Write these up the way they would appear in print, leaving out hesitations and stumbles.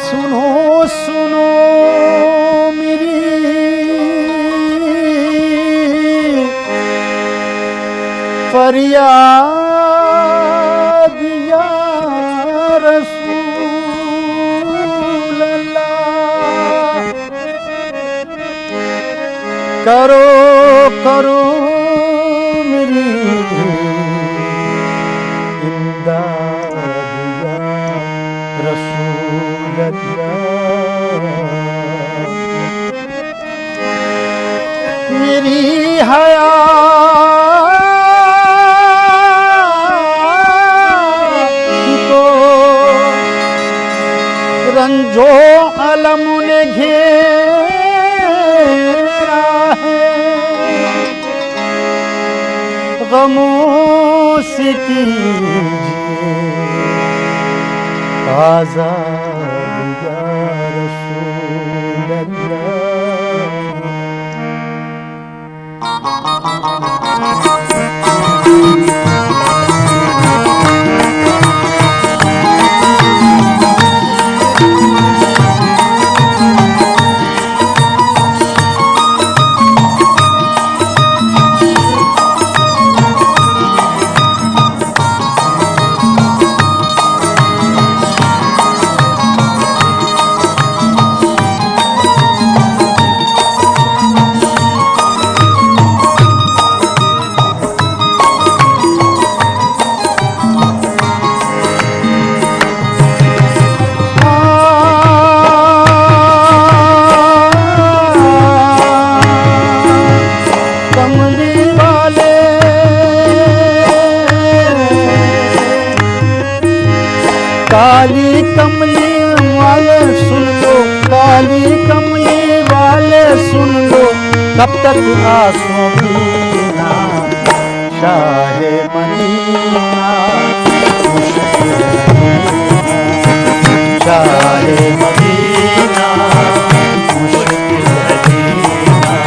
सुनो सुनो मेरी फरियाद या रसूल अल्लाह। करो करो मेरी इमदाद या रसूल अल्लाह। मेरी हयात को रंजो अलम ने घेरा है। गमों से कीजिए आज़ाद या रसूल अल्लाह। काली कमली वाले सुन लो, काली कमली वाले सुन लो, कब तक आंसू पीना शाहे मदीना। शाहे मदीना मुश्किल है जीना,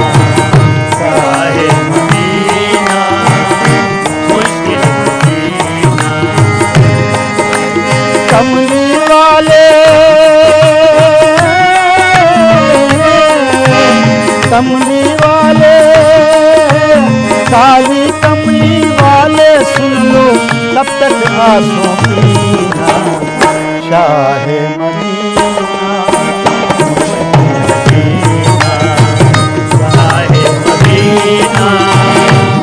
शाहे मदीना मुश्किल है जीना। कमली वाले कमली वाले काली कमली वाले सुन लो, तब तक आंसू पीना शाहे मदीना। शाहे मदीना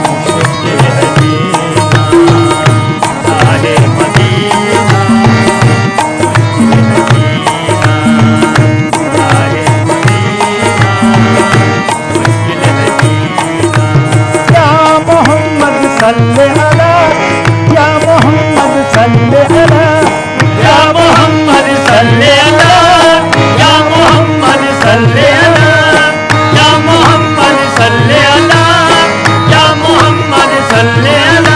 मुश्किल है जीना, शाहे मदीना सल्ले अला या मोहम्मद सल्ले अला या मोहम्मद सल्ले अला या मोहम्मद सल्ले अला या मोहम्मद सल्ले अला या मोहम्मद सल्ले अला।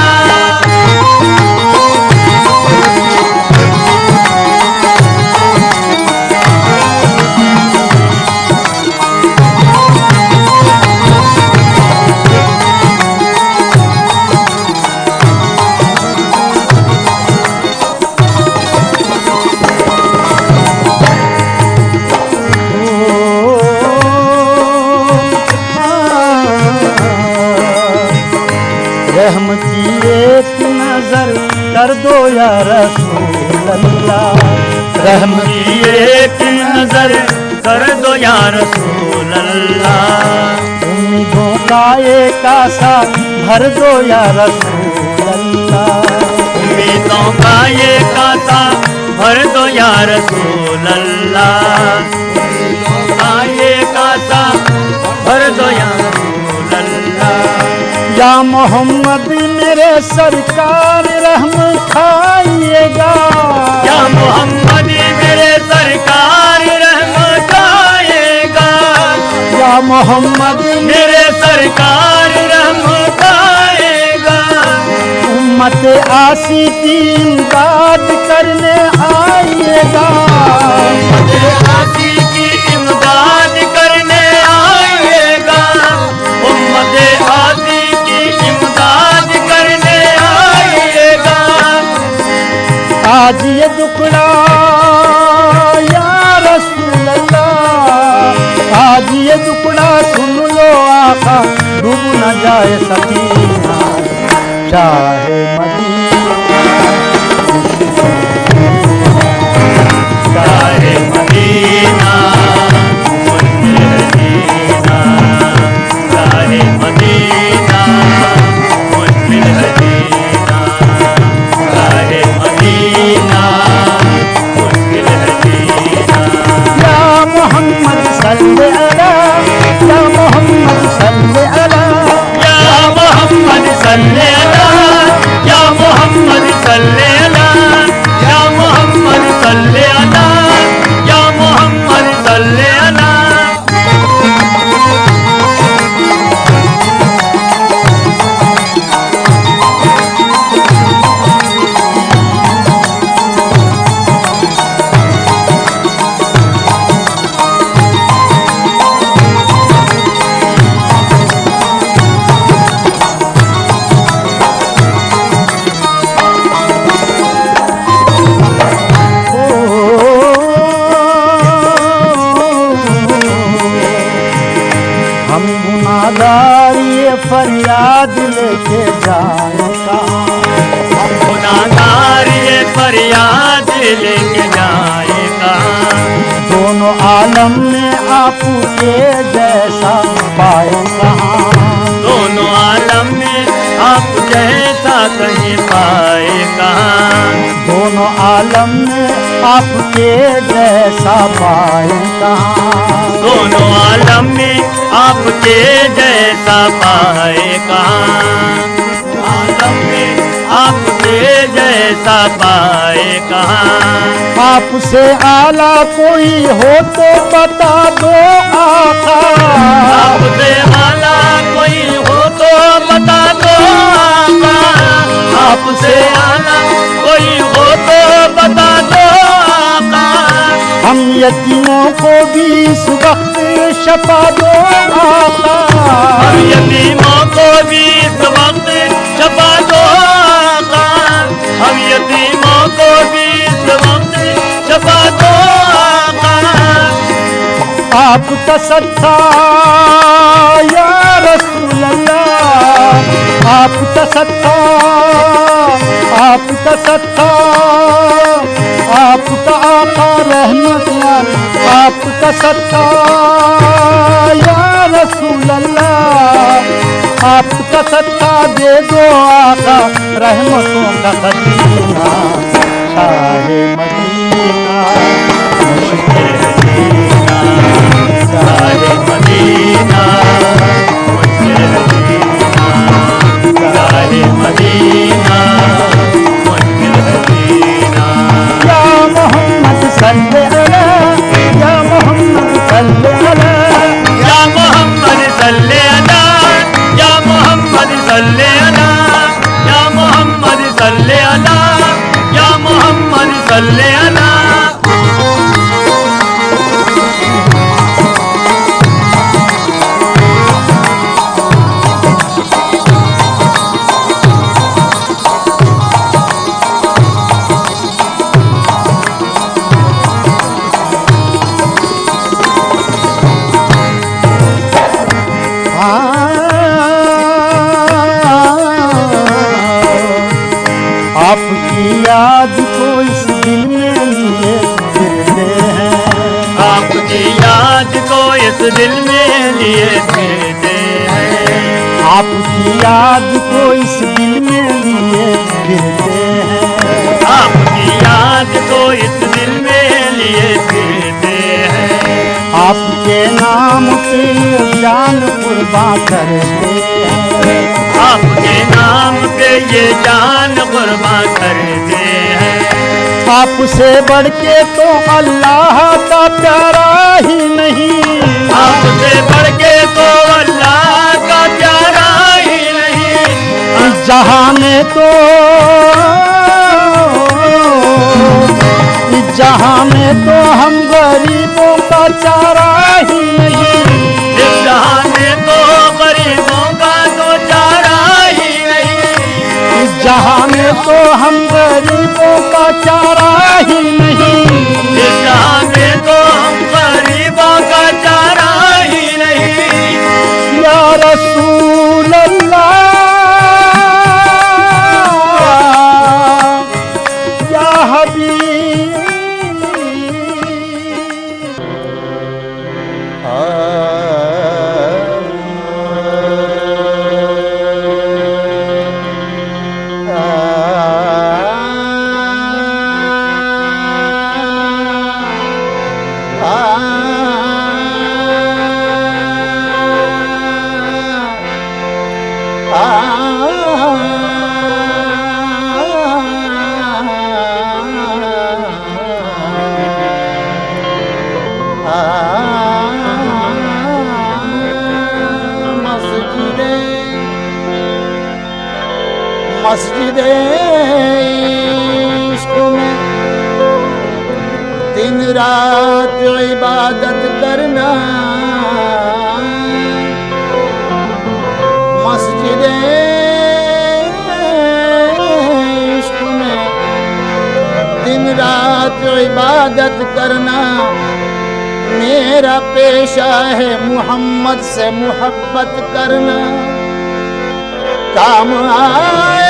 रहम की एक नजर कर दो या रसूल अल्लाह। रहम की एक नजर कर दो या रसूल अल्लाह। उम्मीदों का एक आसा भर दो या रसूल अल्लाह। उम्मीदों का एक आसा भर दो या रसूल अल्लाह। उम्मीदों का एक आसा भर दो या रसूल अल्लाह। या मोहम्मद मेरे सरकार रहम खाइएगा। या मोहम्मद मेरे सरकार रहम खाइएगा। या मोहम्मद मेरे सरकार रहम खाइएगा। उम्मत आसी की इमदाद करने आइएगा। उम्मत आसी की इमदाद करने आइएगा। उम्मत आसी इमदाद करने आइएगा। आज ये दुखड़ा या न जाए सकीना चाहे मदीना चाहे मदीना मुश्किल है जीना, चाहे मदीना मुश्किल है जीना, चाहे मदीना मुश्किल है जीना। या मोहम्मद सल्ले अला, या मोहम्मद सल्ले अला, या मोहम्मद सल्ले अला, या मोहम्मद सल्ले अला, या मोहम्मद सल्ले अला, या मोहम्मद सल्ले अला। हम गुनाहगार ये फरियाद लेके जाए कहाँ, हम गुनाहगार ये फरियाद लेके जाएगा, दोनों आलम में आपके जैसा पाए कहाँ, दोनों आलम में आप जैसा कहीं पाए कहाँ, दोनों आलम में आपके जैसा पाए कहाँ, दोनों आलम में आपके जैसा पाए कहाँ, आलम में आपके जैसा पाए कहाँ। आपसे आला कोई हो तो बता दो आका, आपसे आला कोई हो तो बता दो आका, आपसे आला कोई हो तो बता दो आका। हम यतीमों को भी इस वक्त शफा दो आका, हम यतीमों को भी इस वक्त छपा दो आका, हम यतीमों को भी इस वक्त छपा दो आका। आपका सत्ता या रसूल अल्लाह, आपका सत्ता, आपका सत्ता, आपका आका रहमत यार, आपका सत्ता या रसूल अल्लाह, आपका सत्ता दे दो आका रहमतों का खजीना शाहे मदीना मुश्किल है जीना, चाहे मदीना मुश्किल है जीना, चाहे मदीना मुश्किल है जीना। या मोहम्मद सल्ले अला, या मोहम्मद सल्ले अला, या मोहम्मद सल्ले अला, या मोहम्मद सल्ले अला, या मोहम्मद सल्ले अला, या मोहम्मद सल्ले अला। आपकी याद को इस दिल में लिए फिरते हैं, आपकी याद को इस दिल में लिए फिरते हैं, आपकी याद को इस दिल में लिए फिरते हैं, आपकी याद को इस दिल में लिए फिरते हैं, आपके नाम पे जान कुर्बान करते हैं, आपके नाम पे ये जान कुर्बान करते हैं। आपसे बढ़ के तो अल्लाह का प्यारा ही नहीं, आपसे बढ़ के तो अल्लाह का प्यारा ही नहीं, जहाँ में तो, जहाँ में तो हम गरीबों का चारा ही नहीं, इस जहां में तो गरीबों का तो चारा ही नहीं, जहाँ में तो हम गरीबों का चारा ही नहीं, इस जहां में तो हम गरीबों का चारा ही नहीं। या रसूल मस्जिदे इश्क में दिन रात इबादत करना, मस्जिदे इश्क में दिन रात इबादत करना मेरा पेशा है, मुहम्मद से मोहब्बत करना काम आए।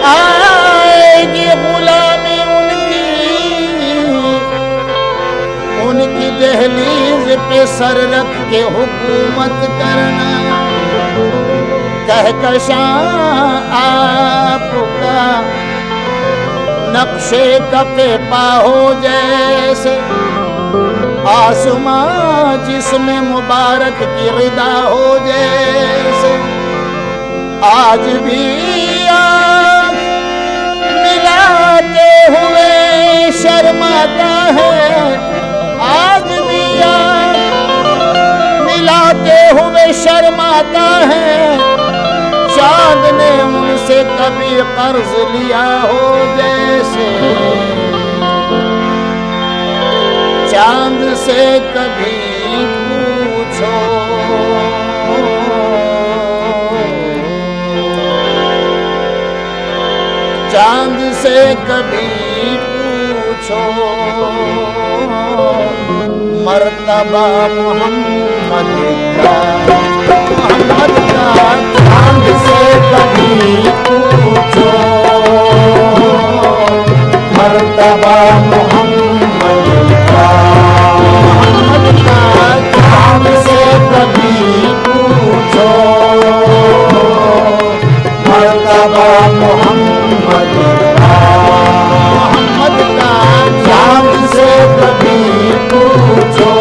आएगी गुलामी उनकी दहलीज पे सर रख के हुकूमत करना, कहकशां आपका नक्शे कपे पाहो जैसे, आसमां जिसमें मुबारक की रिदा हो जैसे। आज भी आँख मिलाते हुए शर्माता है, आज भी आँख मिलाते हुए शर्माता है। चांद ने उनसे कभी कर्ज लिया हो जैसे, चांद से कभी पूछो चांद से कभी पूछो मर्तबा मोहम्मद का, मोहम्मद का चांद से कभी पूछो मर्तबा मोहम्मद का, मोहम्मद का चांद से कभी पूछो मर्तबा मोहम्मद का, मोहम्मद का चांद से कभी पूछो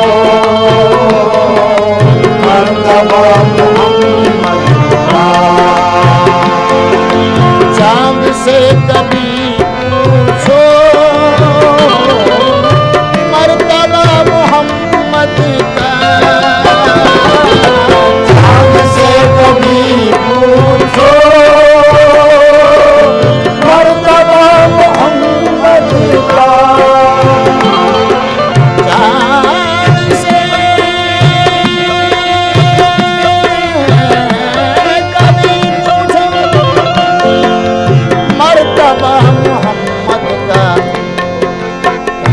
मर्तबा मोहम्मद का, चांद से कभी पूछो मर्तबा मोहम्मद का, चांद से कभी पूछो मर्तबा मोहम्मद का, चांद से कभी पूछो मर्तबा मोहम्मद का,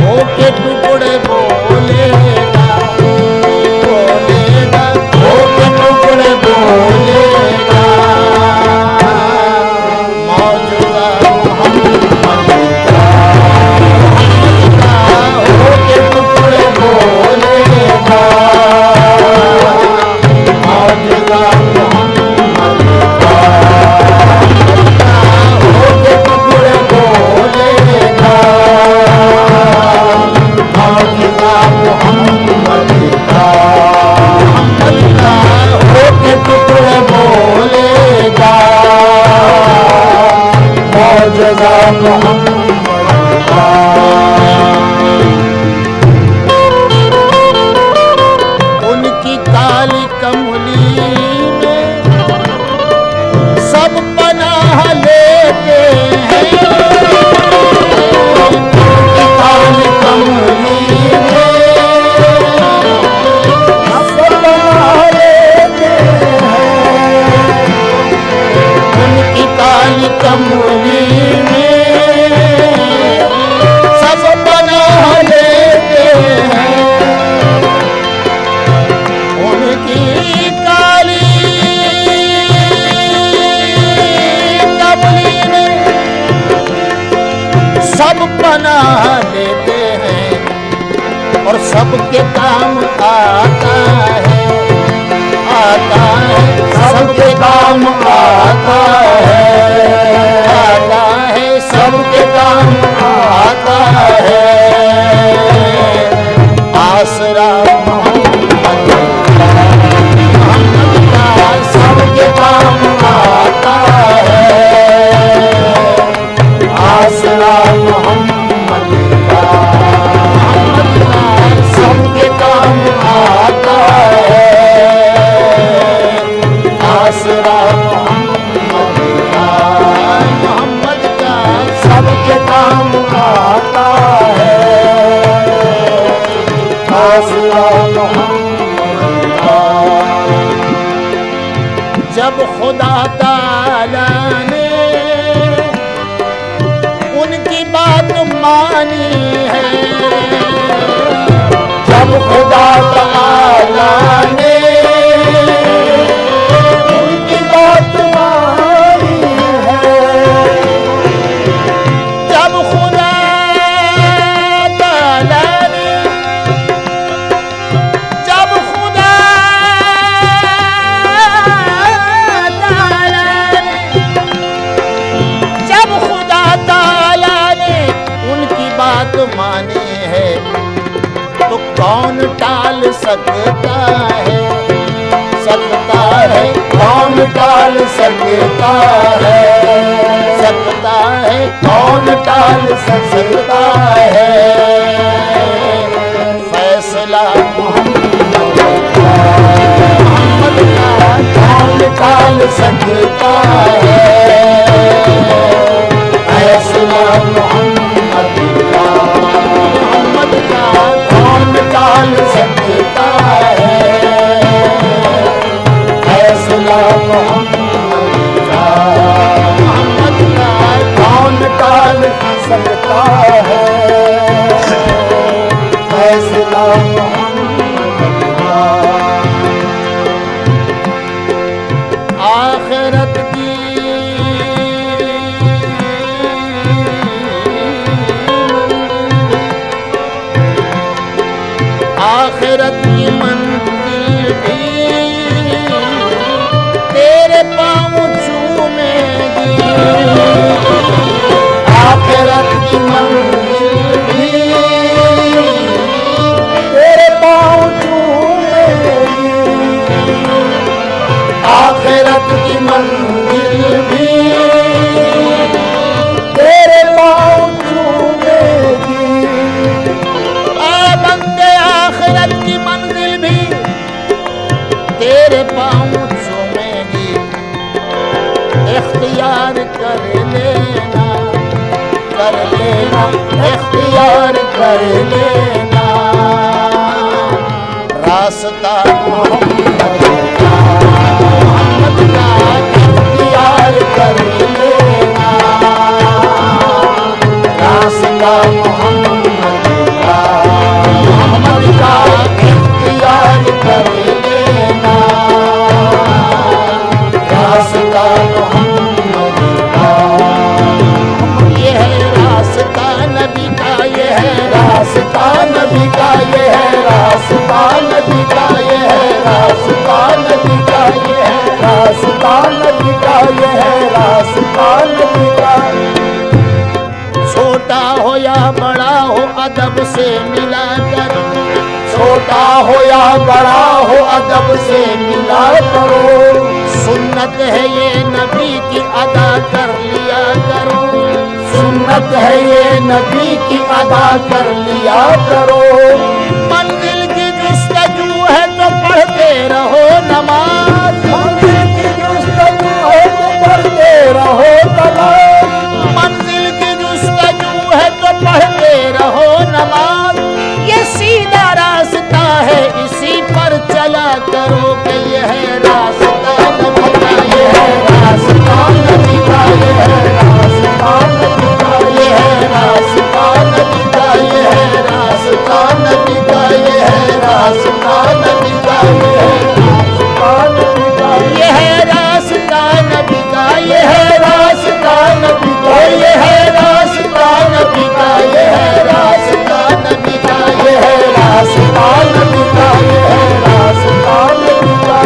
होके टुकड़े बोलेगा, बोलेगा होके टुकड़े बोलेगा मौजूदा मोहम्मद का, होके टुकड़े बोलेगा मौजूदा मोहम्मद का, होके टुकड़े बोलेगा मौजूदा मोहम्मद का, मोहम्मद का होके टुकड़े बोलेगा मौजूदा मोहम्मद का। उनकी काली कमली में सब पनाह लेते हैं, उनकी काली कमली में सब पनाह लेते हैं, उनकी काली कमली में सब पनाह लेते हैं, उनकी काली कमली में सब पनाह लेते हैं और सबके काम आता है, आता है सबके काम आता है, आता है सबके काम आता है। आसरा मोहम्मद का, मोहम्मद का सबके काम आता है, आसरा मोहम्मद जब खुदा ताला ने उनकी बात मानी है, जब खुदा ताला ने उनकी बात मानी है, जब खुदा ताला ने, जब खुदा माने है तो कौन टाल सकता है, सकता है, कौन टाल सकता है, सकता है, कौन टाल सकता है। फैसला मोहम्मद का कौन टाल सकता है, फैसला मोहम्मद का कौन टाल सकता है, फैसला मोहम्मद का कौन टाल सकता है, फैसला मोहम्मद का। आखिरत की आखिरत की मंजिल भी तेरे पाँव चूमेगी, आखिरत की मंजिल भी तेरे पाँव चूमेगी, आखिरत की मंजिल भी तेरे पाँव चूमेगी। आखिरत की मंजिल भी तेरे पाँव चूमेगी, इख्तियार कर लेना, कर लेना, इख्तियार कर लेना, रास्ता मोहम्मद का इख्तियार कर लेना, रास्ता मोहम्मद का इख्तियार कर लेना, रास्ता मोहम्मद का। ये है रास्ता नबी का, ये है रास्ता नबी का, ये है रास्ता नबी का, ये है रास्ता नबी का, ये है रास्ता नबी का, ये है रास्ता नबी का। छोटा हो या बड़ा हो अदब से मिला करो, छोटा हो या बड़ा हो अदब से मिला करो, सुन्नत है ये नबी की अदा कर लिया करो, सुन्नत है ये नबी की अदा कर लिया करो। मंजिल की जुस्तजू है तो पढ़ते रहो नमाज, मंजिल की जुस्तजू है तो पढ़ते रहो नमाज, मंजिल की जुस्तजू है तो पढ़ते रहो नमाज। ये सीधा रास्ता है इसी पर चला करो कि ये है रास्ता नबी का, ये है रास्ता नबी का, ये है रास्ता नबी का, ये है रास्ता नबी का, ये है रास्ता नबी का, ये है रास्ता नबी का, ये है रास्ता नबी का, ये है रास्ता नबी का, ये है रास्ता नबी का, ये है रास्ता नबी का, ये है रास्ता नबी का, ये है रास्ता नबी का।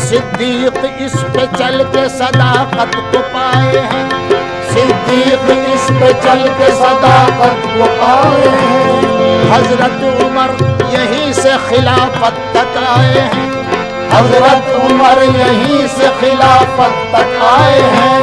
सिद्दीक इस पे चल के सदाकत को पाए हैं, सिद्दीक इस पे चल के सदाकत को पाए हैं। हजरत उमर यहीं से खिलाफत तक आए हैं, हजरत उमर यहीं से खिलाफत तक आए हैं,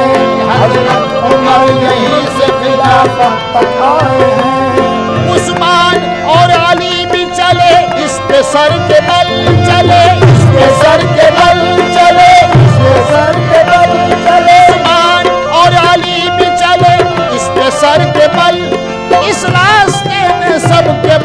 हजरत उमर यहीं से खिलाफत तक आए हैं। उस्मान और अली भी चले इस पे सर के बल चले, इस पे सर के बल चले, इस पे सर के बल चले। उस्मान और अली भी चले इस पे सर के बल, इस रास्ते में सबके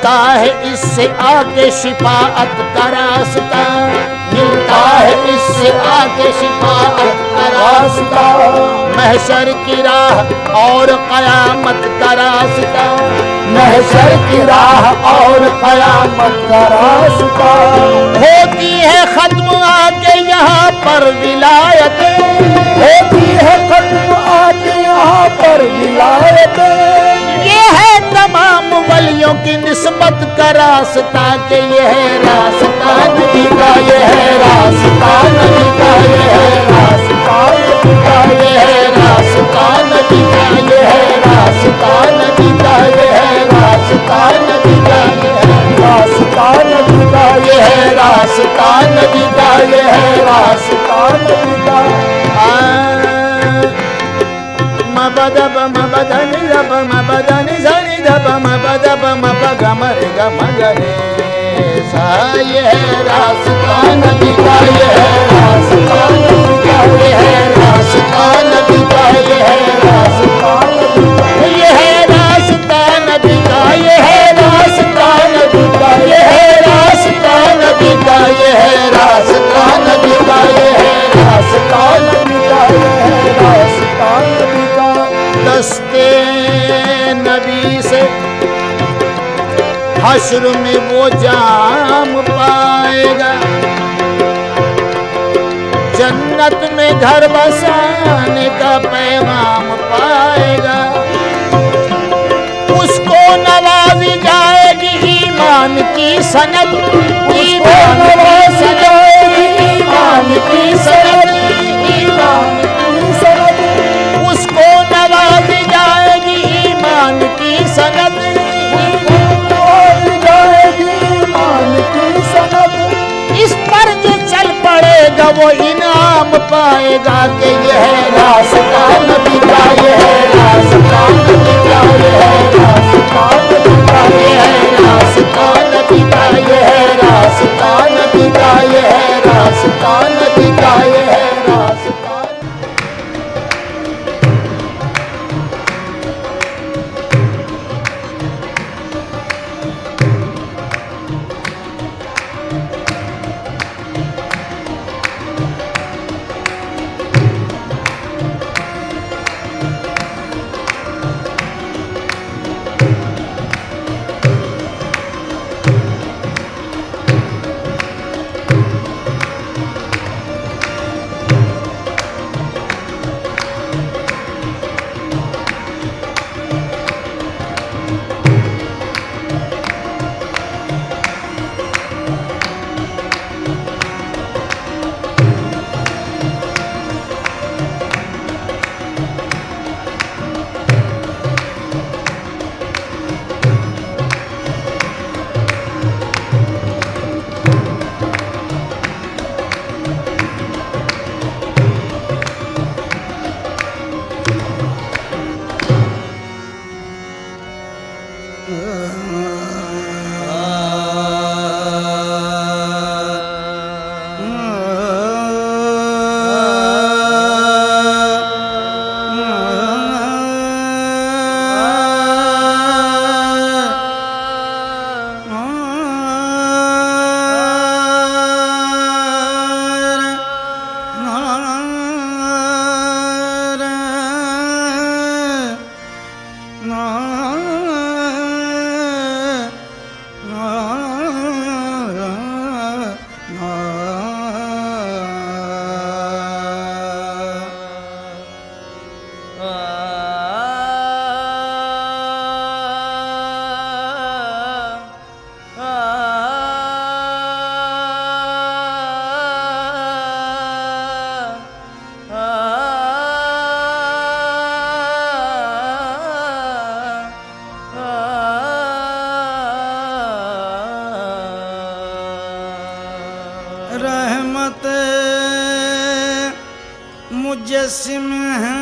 मिलता है इससे आके शिफाअत का रास्ता, मिलता है इससे आके शिफाअत का रास्ता। महशर की राह और कयामत का रास्ता, महशर की राह और कयामत का रास्ता। होती है खत्म आके यहाँ पर विलायत, होती है खत्म आके यहाँ पर विलायत। ये है तमाम वलियों की निस्बत का रास्ता, के ये है रास्ता नबी का, ये है रास्ता नबी का, ये है रास्ता नबी का, ये है रास्ता नबी का, ये है रास्ता नबी का, ये है रास्ता नबी का, ये है रास्ता नबी का, ये है रास्ता नबी का, ये है रास्ता नबी का। मबदब मबदनि दब मबदनि zani दब मबदब मबगमरे गमगरे सा। ये है रास्ता नबी का, ये है रास्ता नबी का, ये है रास्ता नबी का, ये है रास्ता नबी का, ये है रास्ता नबी का, ये है रास्ता नबी का, ये है रास्ता नबी का, ये है रास्ता नबी का, ये है रास्ता नबी का, ये है रास्ता नबी का। दस्ते नबी से हश्र में वो जाम पाएगा, जन्नत में घर बसाने का पैगाम पाएगा। उसको नवाजी जाएगी ईमान की सनद, ईमान नवाजी जाएगी ईमान की सनद, ईमान की सनद। उसको नवाजी जाएगी ईमान की सनद, नवाजी जाएगी ईमान की सनद। इस पर जो चल पड़ेगा वो इनाम पाएगा, कि ये है रास्ता नबी का, ये है रास्ता नबी का, ये है रास्ता नबी का, ये है रास्ता नबी का, ये है रास्ता नबी का, ये है रास्ता नबी का, ये है रास्ता। रहमत मुजस्सिम है,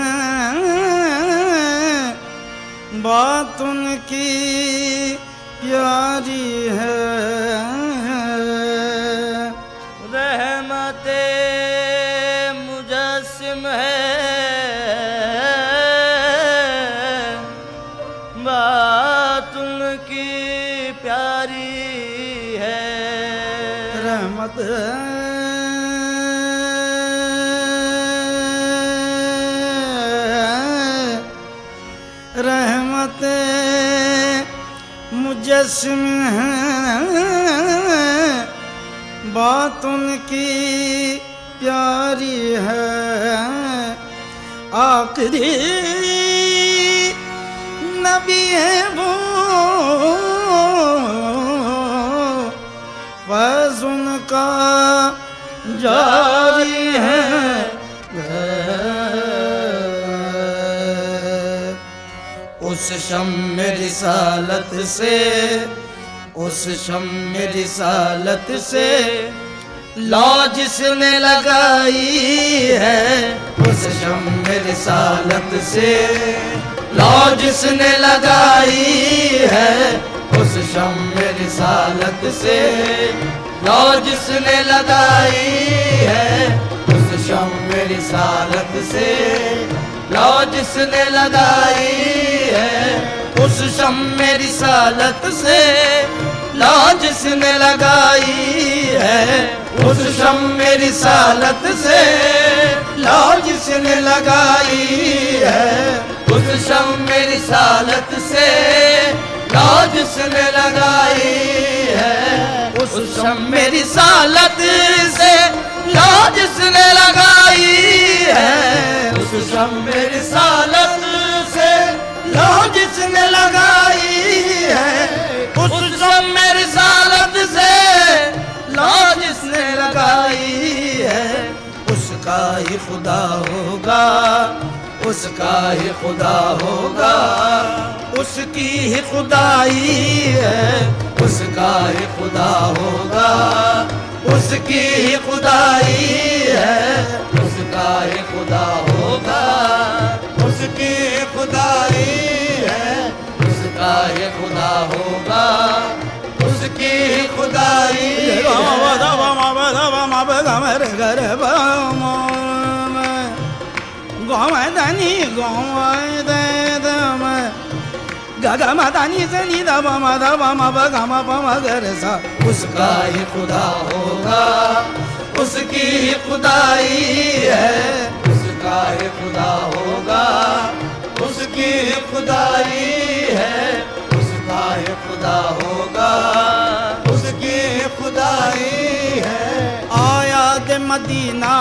बात उनकी प्यारी है। रहमत मुजस्सिम है, बात उनकी प्यारी रहमत मुजस्सिम है, बात उनकी प्यारी है। आखिरी नबी है वो, फैज़ उनका जारी है। उस शम्म रिसालत से, उस शम्म रिसालत से लौ जिसने लगाई है, उस शम्म रिसालत से लौ जिसने लगाई है, उस शम्म रिसालत से लौ जिसने लगाई है, उस शम्म रिसालत से लौ जिसने लगाई है, उस शम्म रिसालत से लौ जिसने लगाई है, उस शम्म रिसालत से लौ जिसने लगाई है, उस शम्म रिसालत से लौ जिसने लगाई है, उस शम्म रिसालत से लौ जिसने लगाई है, उस शम्म रिसालत से लौ जिसने लगाई है, उस शम्म रिसालत से लौ जिसने लगाई है, उसका ही खुदा होगा, उसका ही खुदा होगा, उसकी ही खुदाई है, उसका ही खुदा होगा, उसकी ही खुदाई है, उसका ही खुदा होगा, उसकी खुदाई है, उसका ही खुदा होगा, उसकी खुदाई गोमदनी गोमदम गगमदनी सनी दम मदम मगम मगर सा, उसका ही खुदा होगा, उसकी ही खुदाई है, उसका ही खुदा होगा, उसकी ही खुदाई है, उसका ही खुदा होगा, उसकी ही खुदाई है। आया दे मदीना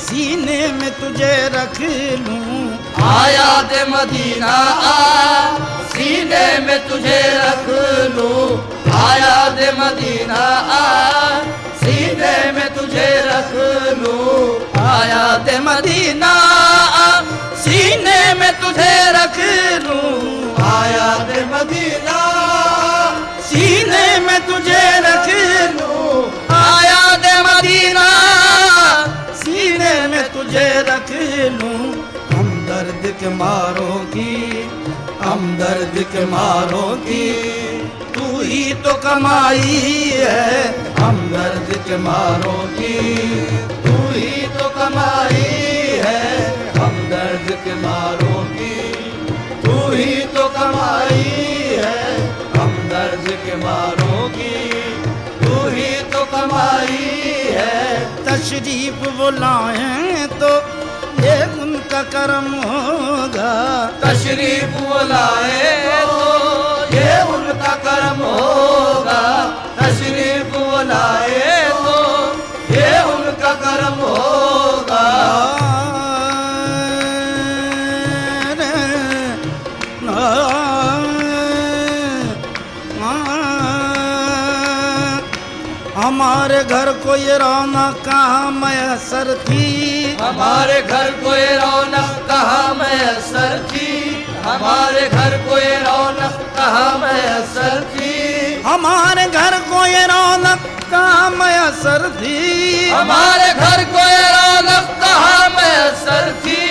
सीने में तुझे रख लूं, आया दे मदीना सीने में तुझे रख लूं, आया दे मदीना सीने में तुझे रख लूं, आया दे मदीना सीने में तुझे रख लूं, आया दे मदीना सीने में तुझे रख लूं, आया दे मदीना सीने में तुझे रख लूं। हम दर्द के मारों की, हम दर्द के मारों की तू ही तो कमाई है, हम दर्द के मारों की तू ही तो कमाई है, हम दर्द के मारों की तू ही तो कमाई है, हम दर्द के मारों की तू ही तो कमाई है। तशरीफ वो लाएं तो ये उनका करम होगा, तशरीफ वो लाएं तो ये उनका करम होगा, तशरीफ वो लाएं तो ये उनका करम होगा। हमारे घर को ये रौनक कहाँ मैसर थी, हमारे घर को ये रौनक कहाँ मैसर थी, हमारे घर को ये रौनक कहाँ मैसर थी, हमारे घर को ये रौनक कहाँ मैसर थी, हमारे घर को ये रौनक कहाँ मैसर थी।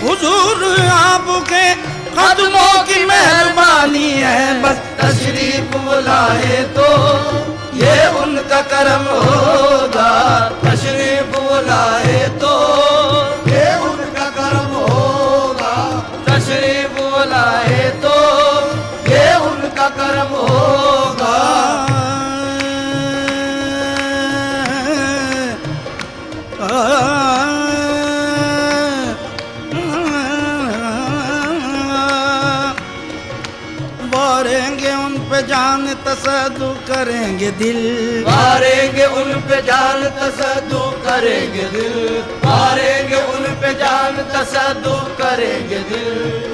हुजूर आपके कदमों की मेहरबानी है, बस तशरीफ बुलाए तो ये उनका करम होगा, तशरीफ बुलाए तो ये उनका करम होगा, तशरीफ बुलाए तो ये उनका करम होगा। जान तसद्दु करेंगे दिल, मारेंगे उन पे जान तसद्दु करेंगे दिल, मारेंगे उन पे जान तसद्दु करेंगे दिल,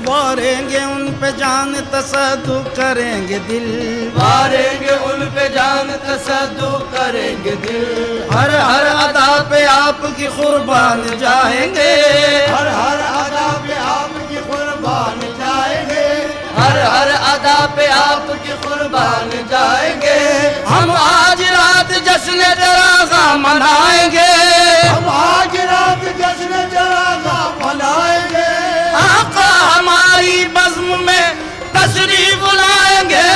मारेंगे उन पे जान तसद्दु करेंगे दिल, मारेंगे उन पे जान तसद्दु करेंगे दिल। हर हर अदा पे आपकी कुर्बान जाएंगे, हर हर अदा पे आपकी कुर्बान जाएंगे, हर हर अदा पे आपकी कुर्बान जाएंगे। हम आज रात जश्न जरागा मनाएंगे, हम आज रात जश्न जरागा मनाएंगे, आका हमारी बज़्म में तशरीफ लाएंगे,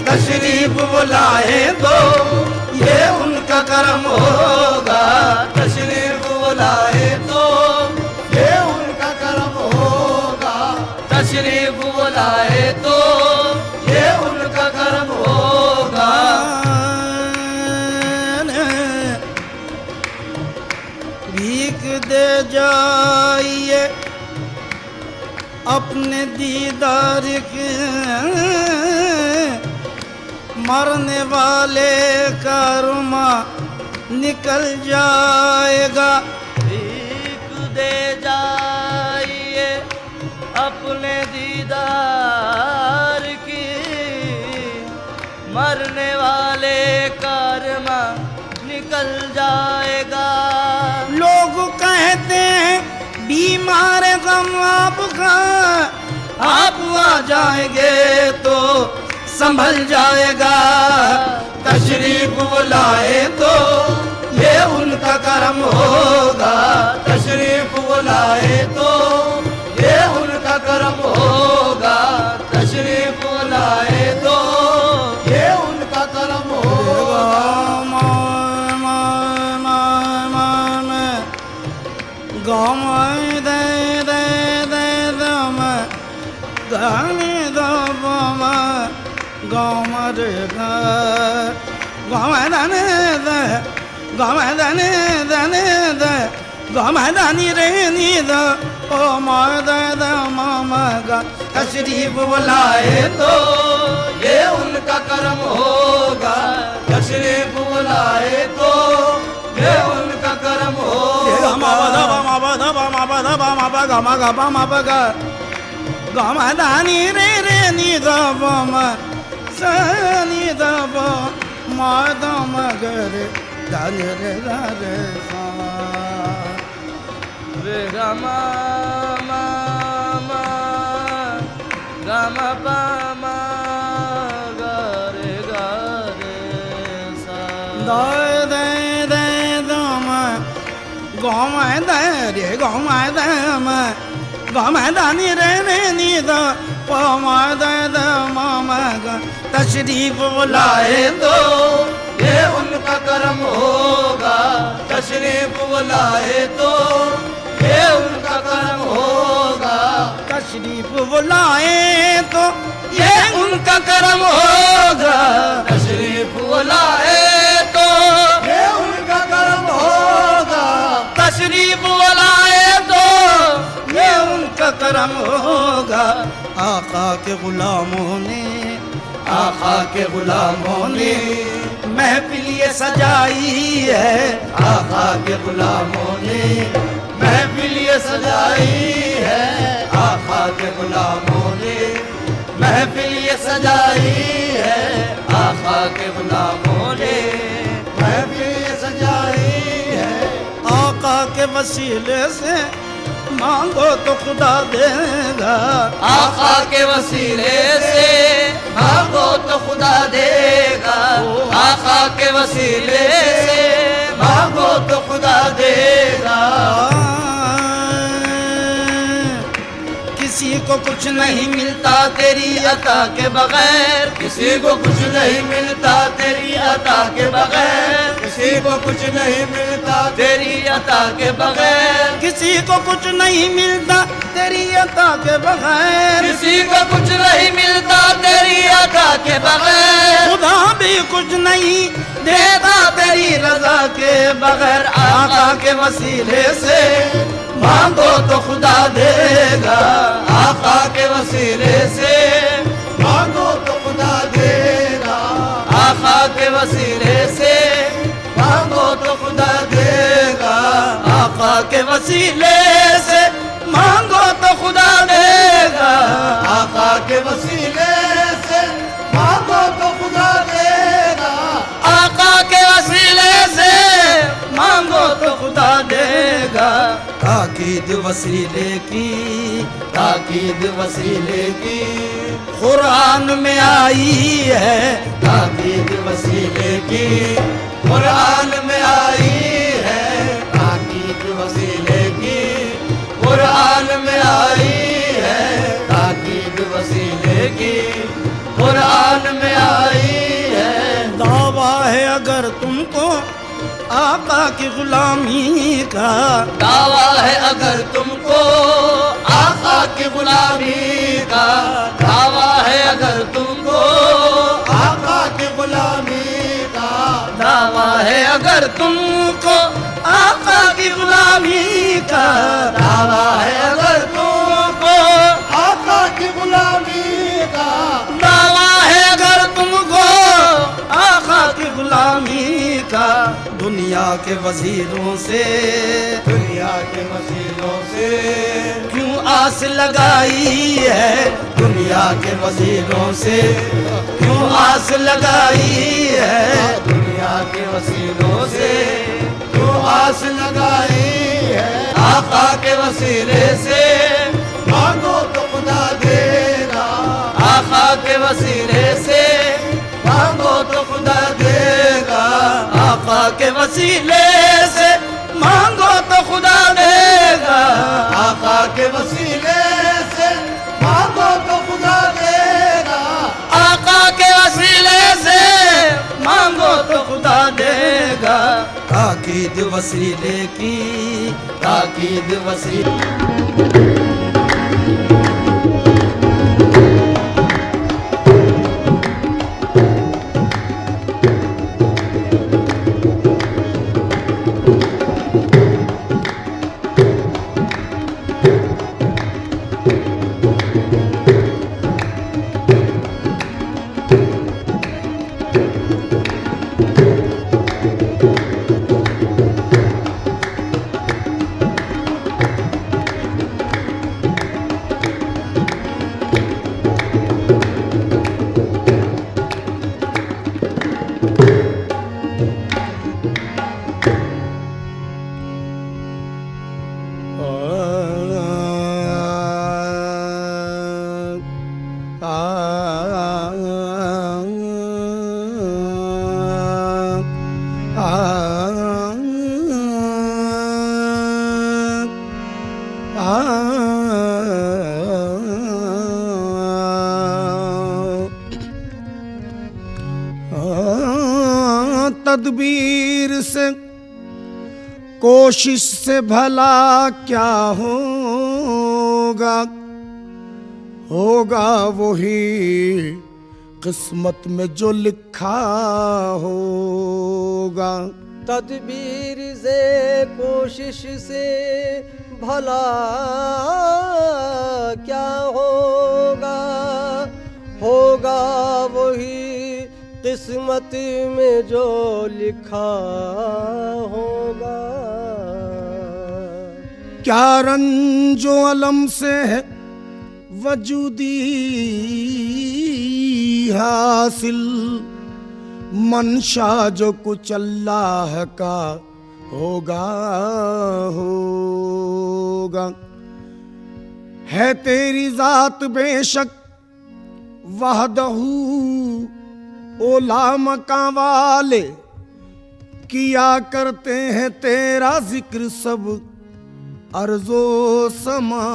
तशरीफ बुलाए तो ये उनका करम होगा, तशरीफ बुलाए तो ये उनका करम होगा, तशरीफ बुलाए तो ये उनका करम होगा। भीख दे जाइए अपने दीदार के, मरने वाले का रुमा निकल जाएगा। भीख दे जाइए अपने दीदार की, मरने वाले कर्मा निकल जाएगा। लोग कहते हैं बीमार गम आपका, आप आ जाएंगे तो संभल जाएगा, तशरीफ बुलाए तो ये उनका करम होगा, तशरीफ बुलाए तो ये उनका करम होगा, तशरीफ बुलाए तो ये उनका करम होगा। गाँव दे दे दे दम गाने दम गाँव रे गाँव दने दे गाँव दने दने दे गाँव दानी रे नी द ओ माँ दे द मामा गा तशरीफ बुलाए तो ये उनका करम होगा, तशरीफ बुलाए तो ये उनका करम होगा। गमदानी रे रे नी दम सनी दम मादम गरे दल रे रे सा रे गमा मा मा गमा पा मा गा रे सा। दे दे दे दम गम दे रे गम दम गम दानी रे रे नी द पम दे द मम ग तशरीफ बुलाए तो ये उनका करम होगा, तशरीफ बुलाए तो ये उनका करम होगा, तशरीफ बुलाए तो ये उनका करम होगा, तशरीफ बुलाए तो ये उनका करम होगा, तशरीफ बुलाए तो ये उनका करम होगा। आका के गुलामों ने आका के गुलामों ने महफिल ये सजाई है, आका के गुलामों ने महफिल ये सजाई है, आका के गुलामों ने महफिल ये सजाई है, आका के गुलामों ने महफिल ये सजाई है। आका के वसीले से मांगो तो खुदा देगा, आका के वसीले से मांगो तो खुदा देगा, आका के वसीले से मांगो तो खुदा देगा। किसी को कुछ नहीं मिलता तेरी अता के बगैर, किसी को कुछ नहीं मिलता तेरी अता के बगैर, किसी को कुछ नहीं मिलता तेरी अता के बगैर, किसी को कुछ नहीं मिलता तेरी अता के बगैर, किसी को कुछ नहीं मिलता तेरी अता के बगैर, खुदा भी कुछ नहीं देता तेरी रजा के बगैर। आका के वसीले से मांगो तो खुदा देगा, आका के वसीले से मांगो तो खुदा देगा। वसीले से मांगो तो खुदा देगा। आका के वसीले से मांगो तो खुदा देगा। आका के वसीले से मांगो तो खुदा देगा। ताकीद वसीले की, ताकीद वसीले की कुरान में आई है। ताकीद वसीले की कुरान में आई है। ताकीद वसीले की कुरान में आई है। ताकीद वसीले की कुरान में आई है। दावा है अगर तुमको आका की गुलामी का, दावा है अगर तुमको आका की गुलामी का। दावा है अगर तुमको आका की गुलामी का। दावा है अगर तुमको आका की गुलामी का। दावा है अगर तुमको आका की गुलामी का। दावा है अगर तुमको आका की गुलामी का। दुनिया के वजीरों से, दुनिया के वसीलों से क्यों आस लगाई है। दुनिया के वसीलों से क्यों आस लगाई है। दुनिया के वसीलों से क्यों आस लगाई है। आका के वसीले से मांगो तो खुदा देगा। आका के वसीले से मांगो तो खुदा देगा। आका के वसीले से मांगो तो खुदा देगा। आका के वसीले से मांगो तो खुदा देगा। आका के वसीले से मांगो तो खुदा देगा। ताकीद वसीले की, ताकीद वसीले तदबीर से कोशिश से भला क्या होगा। होगा वही किस्मत में जो लिखा होगा। तदबीर से कोशिश से भला क्या होगा। होगा वही किस्मत में जो लिखा होगा। क्या रंजो अलम से है वजूदी हासिल। मंशा जो कुछ अल्लाह का होगा होगा। है तेरी जात बेशक वहदहू ओला मका वाले। किया करते हैं तेरा जिक्र सब अर्जो समा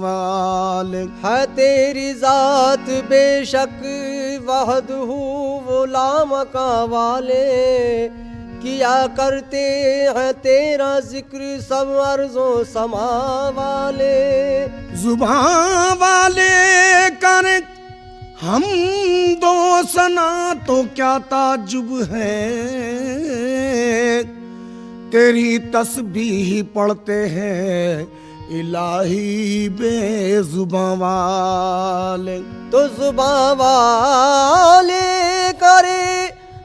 वाले। है तेरी जात बेशक वहदहू वो लामका वाले। किया करते हैं तेरा जिक्र सब अर्जो समा वाले। जुबान वाले करे हम दो सना तो क्या ताजुब है। तेरी तस्बीह पढ़ते हैं इलाही बेजुबां वाले। तो जुबां वाले करे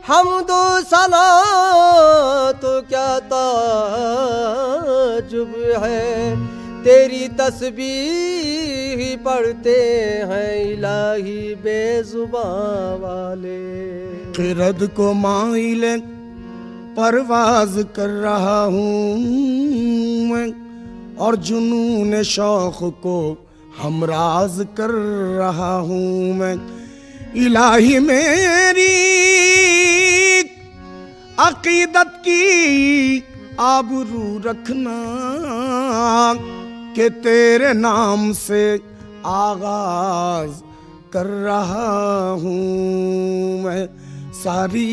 हम दो सना तो क्या ताजुब ताजुब है, तेरी तस्बीह पढ़ते हैं इलाही बेजुबां वाले। किरद को माइल परवाज कर रहा हूँ मैं, और जुनून शौक को हमराज कर रहा हूँ मैं। इलाही मेरी अकीदत की आबरू रखना कि तेरे नाम से आगाज कर रहा हूँ मैं। सारी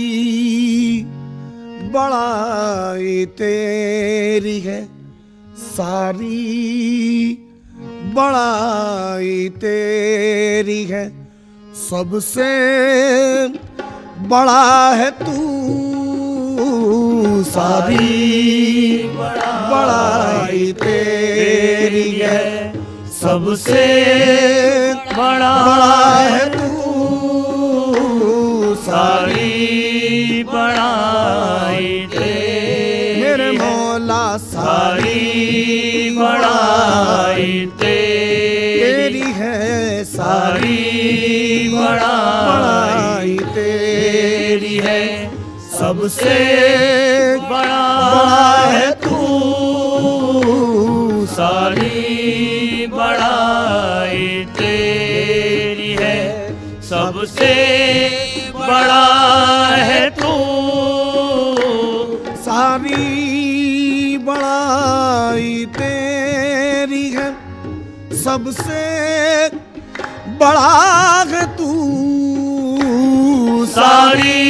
बड़ाई तेरी है, सारी बड़ाई तेरी है, सबसे बड़ा है तू। सारी बड़ाई तेरी है, सबसे बड़ा है तू। सारी बड़ाई मेरे मौला सारी बड़ाई तेरी है, सारी बड़ाई तेरी है, सबसे बड़ा है तू। सारी बड़ाई तेरी है, सबसे बड़ा है तू। सारी बड़ाई तेरी है, सबसे बड़ा है तू। सारी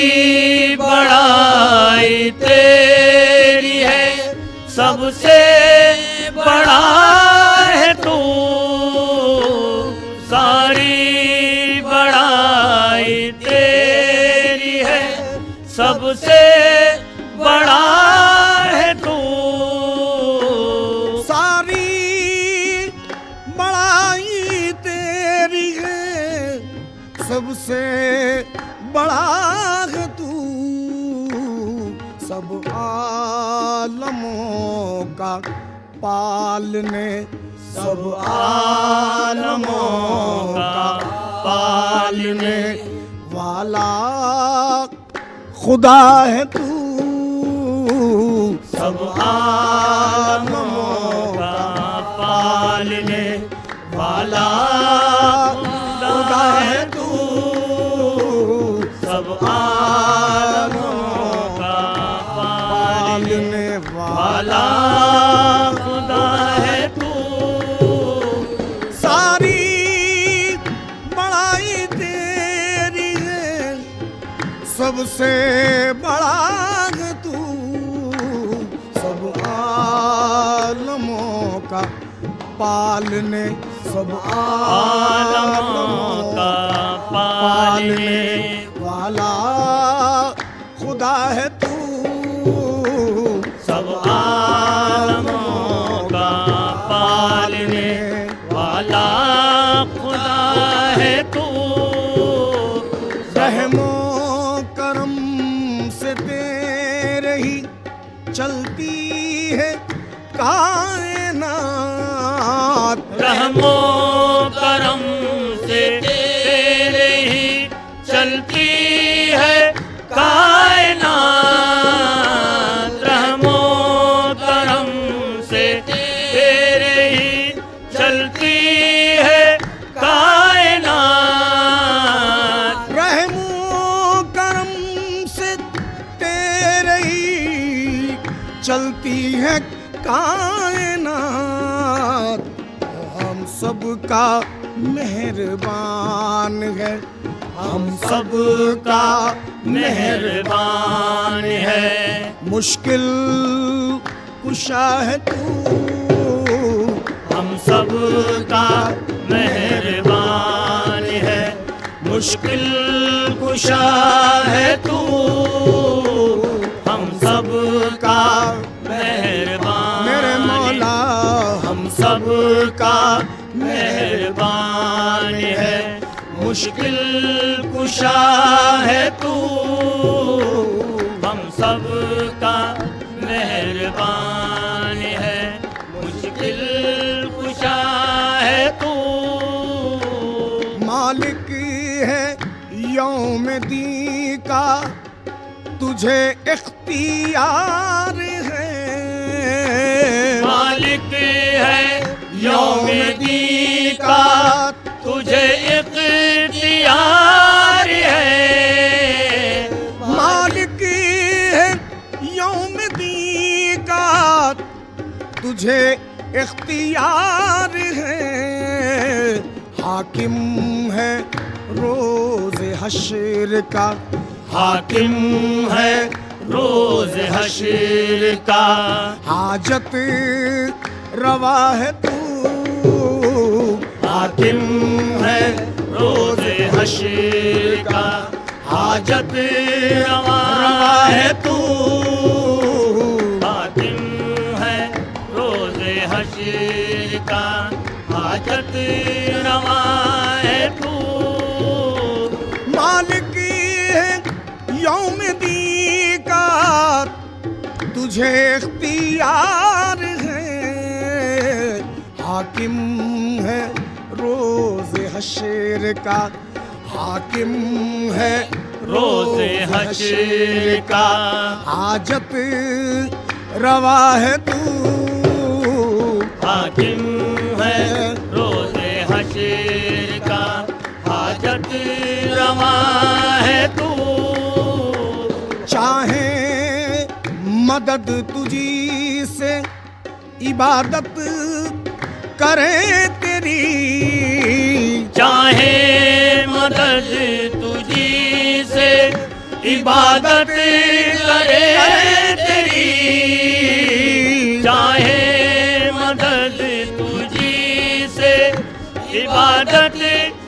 बड़ाई तेरी है, सबसे बड़ा है तू। सारी बड़ाई तेरी है, सबसे बड़ा है तू। सारी बड़ाई तेरी है, सबसे बड़ा है तू। सब आलमों का पालने, सब आलमों का पालने वाला खुदा है तू। सब आलमों का पालने वाला खुदा है तू। सब आलमों का पालने वाला खुदा है तू। सारी बड़ाई तेरी है, सबसे बड़ा है तू। सब आलमों का पालने, सब आलमों का पालने वाला खुदा है तू। सब आलमों का पालने वाला खुदा है तू। रहमो करम से तेरे ही चलती है कायनात। रहमो करम से तेरे ही चलती है कायनात। रहमो करम से तेरे ही चलती है कायनात। रहमो करम से तेरे ही चलती है कायनात। हम सबका मेहरबान है, हम सबका मेहरबान है। मुश्किल कुशा है तू। हम सबका मेहरबान है, मुश्किल कुशा है तू। हम सबका मेहरबान मेरे मौला हम सबका मेहरबान है, मुश्किल कुशा है तू। हम सबका मेहरबान है, है यौम दी का तुझे इख्तियार है। मालिक है यौम दी का तुझे इख्तियार है। मालिक है यौम दी का तुझे इख्तियार है। हाकिम है रोज हश्र का, हाकिम है रोज हश्र का। हाजत रवा है तू, हाकिम है रोज हश्र का। हाजत रवा है तू, हाकिम है रोज हश्र का। हाजत रवा है तू। मालिक है यौम दी का तुझे इख्तियार है। हाकिम है रोज हश्र का, हाकिम है रोज हश्र का। हाजत रवा है तू, हाकिम है रोज हश्र का। हाजत रवा है तू। चाहे मदद तुझी से इबादत करे तेरी, चाहे मदद तुझी से इबादत करे तेरी। चाहे मदद तुझी से इबादत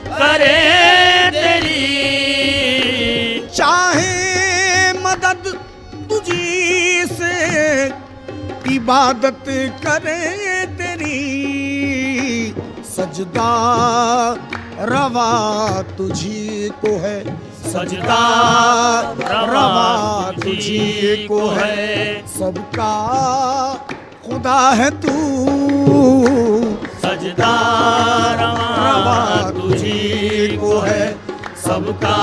करे तेरी। चाहे मदद तुझी से इबादत करे तेरी। सजदा रवा तुझी को है, सजदा रवा तुझी को है। सबका खुदा है तू, सजदा रवा तुझी को है। सबका